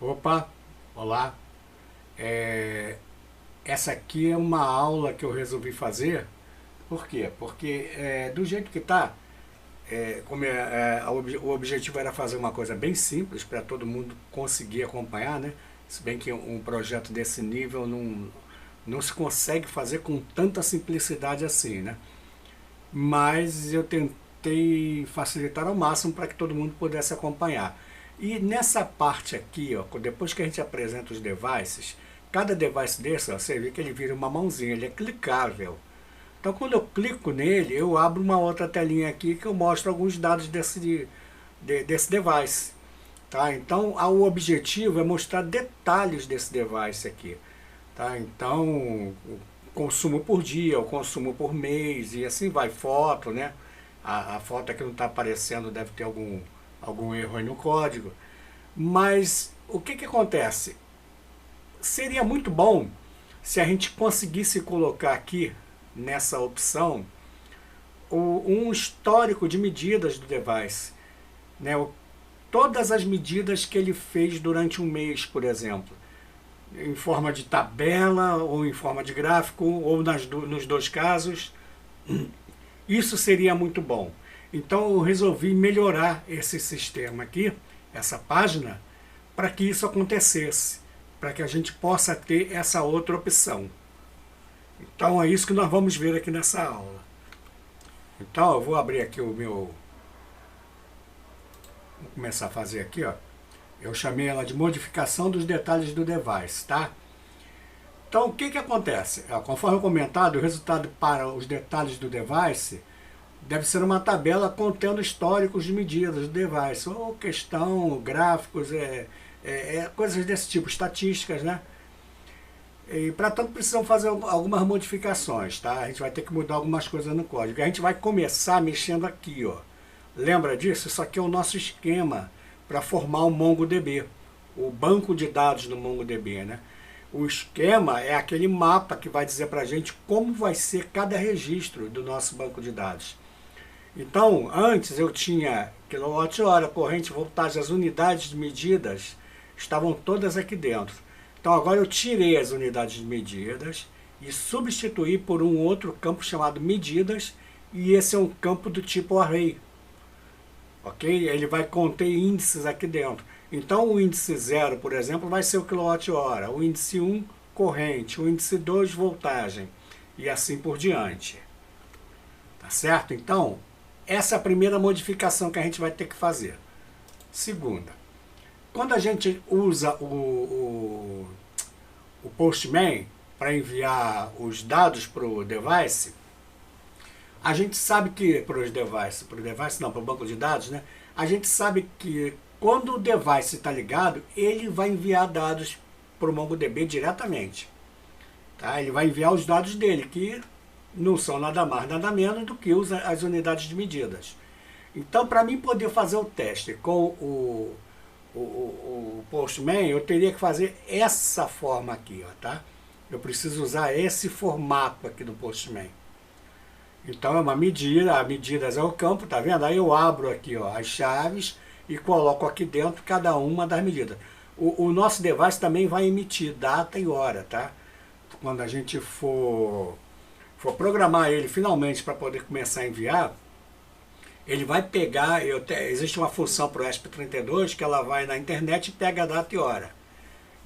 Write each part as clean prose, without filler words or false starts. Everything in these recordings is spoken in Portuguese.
Opa, olá. É, Essa aqui é uma aula que eu resolvi fazer. Por quê? Porque do jeito que está, o objetivo era fazer uma coisa bem simples para todo mundo conseguir acompanhar, né? Se bem que um projeto desse nível não se consegue fazer com tanta simplicidade assim, né? Mas eu tentei facilitar ao máximo para que todo mundo pudesse acompanhar. E nessa parte aqui, ó, depois que a gente apresenta os devices, cada device desse, ó, você vê que ele vira uma mãozinha, ele é clicável. Então quando eu clico nele, eu abro uma outra telinha aqui que eu mostro alguns dados desse device. Tá? Então o objetivo é mostrar detalhes desse device aqui. Tá? Então, o consumo por dia, o consumo por mês e assim vai, foto, né? A foto aqui não está aparecendo, deve ter algum erro aí no código. Mas o que acontece? Seria muito bom se a gente conseguisse colocar aqui nessa opção um histórico de medidas do device, né? Todas as medidas que ele fez durante um mês, por exemplo, em forma de tabela ou em forma de gráfico ou nos dois casos. Isso seria muito bom. Então eu resolvi melhorar esse sistema aqui, essa página, para que isso acontecesse, para que a gente possa ter essa outra opção. Então é isso que nós vamos ver aqui nessa aula. Então eu vou abrir aqui vou começar a fazer aqui, ó. Eu chamei ela de modificação dos detalhes do device, tá? Então, o que acontece? Conforme comentado, o resultado para os detalhes do device deve ser uma tabela contendo históricos de medidas do device, ou questão, gráficos, coisas desse tipo, estatísticas, né? E, para tanto, precisam fazer algumas modificações, tá? A gente vai ter que mudar algumas coisas no código. A gente vai começar mexendo aqui, ó. Lembra disso? Isso aqui é o nosso esquema para formar o MongoDB, o banco de dados do MongoDB, né? O esquema é aquele mapa que vai dizer para a gente como vai ser cada registro do nosso banco de dados. Então, antes eu tinha quilowatt-hora, corrente, voltagem, as unidades de medidas estavam todas aqui dentro. Então agora eu tirei as unidades de medidas e substituí por um outro campo chamado medidas, e esse é um campo do tipo array. Ok? Ele vai conter índices aqui dentro. Então o índice 0, por exemplo, vai ser o quilowatt-hora, o índice 1, corrente, o índice 2, voltagem, e assim por diante. Tá certo? Então, essa é a primeira modificação que a gente vai ter que fazer. Segunda, quando a gente usa o Postman para enviar os dados para o device, a gente sabe que para o device não, para o banco de dados, né? A gente sabe que quando o device está ligado, ele vai enviar dados para o MongoDB diretamente. Tá? Ele vai enviar os dados dele, que não são nada mais, nada menos do que as unidades de medidas. Então, para mim poder fazer o teste com o Postman, eu teria que fazer essa forma aqui, ó, tá? Eu preciso usar esse formato aqui do Postman. Então é uma medida, a medidas é o campo, tá vendo? Aí eu abro aqui, ó, as chaves e coloco aqui dentro cada uma das medidas. O nosso device também vai emitir data e hora, tá? Quando a gente for programar ele finalmente para poder começar a enviar, ele vai pegar, existe uma função para o ESP32 que ela vai na internet e pega a data e hora.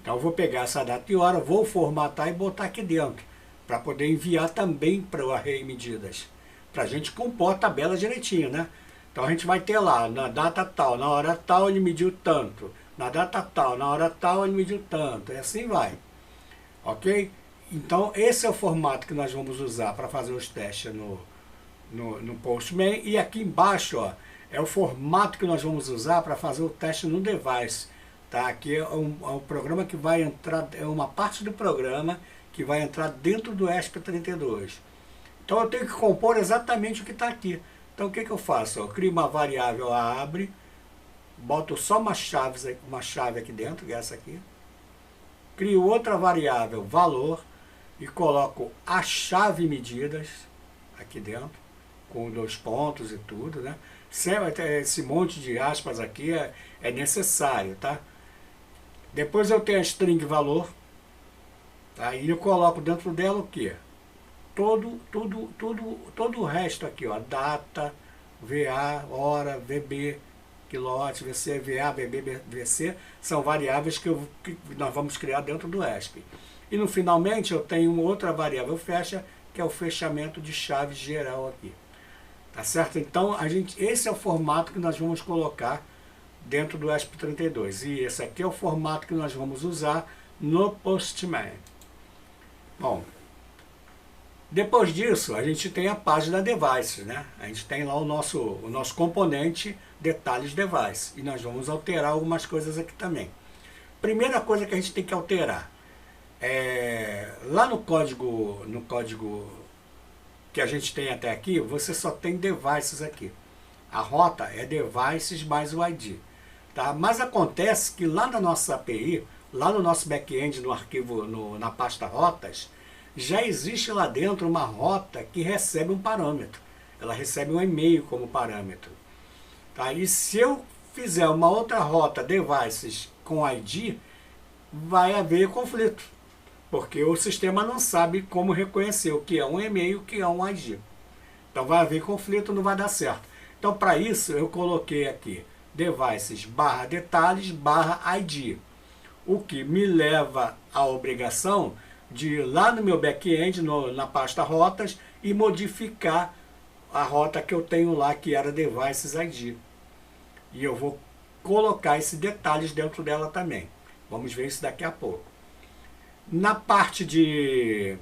Então eu vou pegar essa data e hora, vou formatar e botar aqui dentro, para poder enviar também para o array medidas, para a gente compor a tabela direitinho, né? Então a gente vai ter lá, na data tal, na hora tal ele mediu tanto, na data tal, na hora tal ele mediu tanto, e assim vai. Ok? Então esse é o formato que nós vamos usar para fazer os testes no Postman. E aqui embaixo, ó, é o formato que nós vamos usar para fazer o teste no device. Tá? Aqui é um programa que vai entrar, é uma parte do programa que vai entrar dentro do ESP32. Então eu tenho que compor exatamente o que está aqui. Então o que eu faço? Eu crio uma variável abre, boto só uma chave aqui dentro, que é essa aqui. Crio outra variável valor e coloco a chave medidas aqui dentro, com 2 pontos e tudo, né? Sempre esse monte de aspas aqui é necessário, tá? Depois eu tenho a string valor, tá? E eu coloco dentro dela o quê? Todo o resto aqui, ó, data, VA, hora, VB, quilowatt, VC, VA, VB, VC, são variáveis que nós vamos criar dentro do ESP. E no finalmente eu tenho uma outra variável fecha, que é o fechamento de chave geral aqui. Tá certo? Então, esse é o formato que nós vamos colocar dentro do ESP32. E esse aqui é o formato que nós vamos usar no Postman. Bom, depois disso, a gente tem a página Devices, né? A gente tem lá o nosso componente Detalhes Device. E nós vamos alterar algumas coisas aqui também. Primeira coisa que a gente tem que alterar. Lá no código que a gente tem até aqui, você só tem Devices aqui. A rota é Devices mais o ID. Tá? Mas acontece que lá na nossa API, lá no nosso back-end, no arquivo, na pasta rotas, já existe lá dentro uma rota que recebe um parâmetro. Ela recebe um e-mail como parâmetro. Tá? E se eu fizer uma outra rota Devices com ID, vai haver conflito. Porque o sistema não sabe como reconhecer o que é um e-mail e o que é um ID. Então vai haver conflito, não vai dar certo. Então para isso eu coloquei aqui Devices barra detalhes barra ID. O que me leva à obrigação de ir lá no meu back-end, na pasta rotas, e modificar a rota que eu tenho lá, que era Devices ID. E eu vou colocar esses detalhes dentro dela também. Vamos ver isso daqui a pouco. Na parte de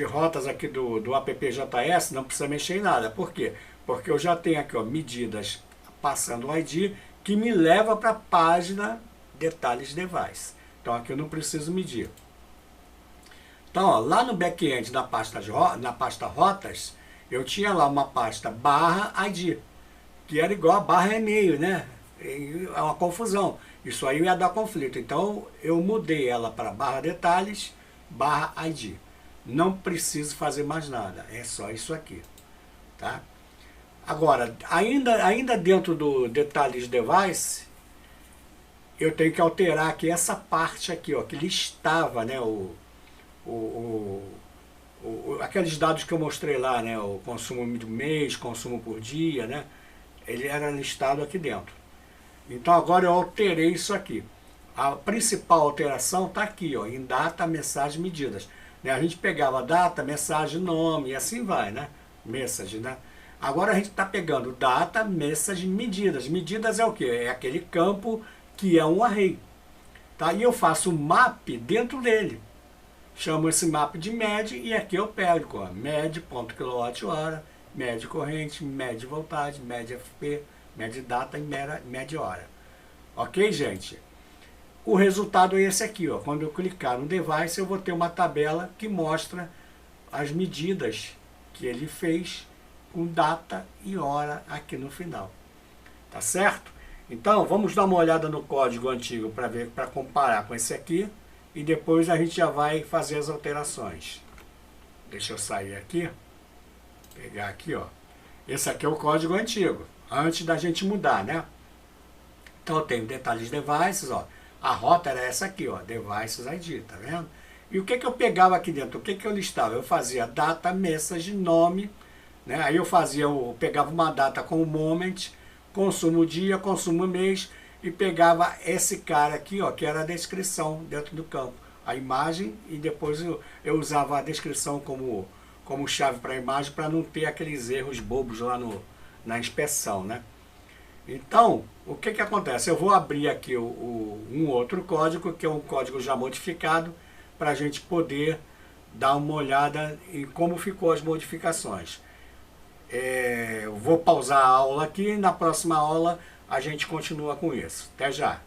rotas aqui do AppJS, não precisa mexer em nada. Por quê? Porque eu já tenho aqui, ó, medidas passando o ID, que me leva para a página Detalhes Device. Então aqui eu não preciso medir. Então, ó, lá no back-end, na pasta rotas, eu tinha lá uma pasta barra ID, que era igual a barra e-mail, né? É uma confusão. Isso aí ia dar conflito. Então, eu mudei ela para barra detalhes, barra ID. Não preciso fazer mais nada. É só isso aqui. Tá? Agora, ainda dentro do detalhes device, eu tenho que alterar aqui essa parte aqui, ó, que listava, né, aqueles dados que eu mostrei lá, né, o consumo do mês, consumo por dia, né, ele era listado aqui dentro. Então agora eu alterei isso aqui. A principal alteração está aqui, ó, em data, mensagem, medidas. Né, a gente pegava data, mensagem, nome e assim vai, né, message, né. Agora a gente está pegando data, message, medidas. Medidas é o que? É aquele campo que é um array. Tá? E eu faço um map dentro dele. Chamo esse map de med e aqui eu pego ó, med.kWh, med corrente, med voltagem, med FP, med data e med hora. Ok, gente? O resultado é esse aqui. Ó. Quando eu clicar no device, eu vou ter uma tabela que mostra as medidas que ele fez com data e hora aqui no final. Tá certo? Então, vamos dar uma olhada no código antigo para comparar com esse aqui. E depois a gente já vai fazer as alterações. Deixa eu sair aqui. Pegar aqui, ó. Esse aqui é o código antigo. Antes da gente mudar, né? Então eu tenho detalhes devices, ó. A rota era essa aqui, ó. Devices ID, tá vendo? E o que que eu pegava aqui dentro? O que que eu listava? Eu fazia data, message, nome, né? Aí eu pegava uma data como moment, consumo dia, consumo mês, e pegava esse cara aqui, ó, que era a descrição dentro do campo. A imagem, e depois eu usava a descrição como chave para a imagem, para não ter aqueles erros bobos lá na inspeção, né? Então, o que que acontece? Eu vou abrir aqui um outro código, que é um código já modificado, para a gente poder dar uma olhada em como ficou as modificações. Eu vou pausar a aula aqui, e na próxima aula a gente continua com isso. Até já!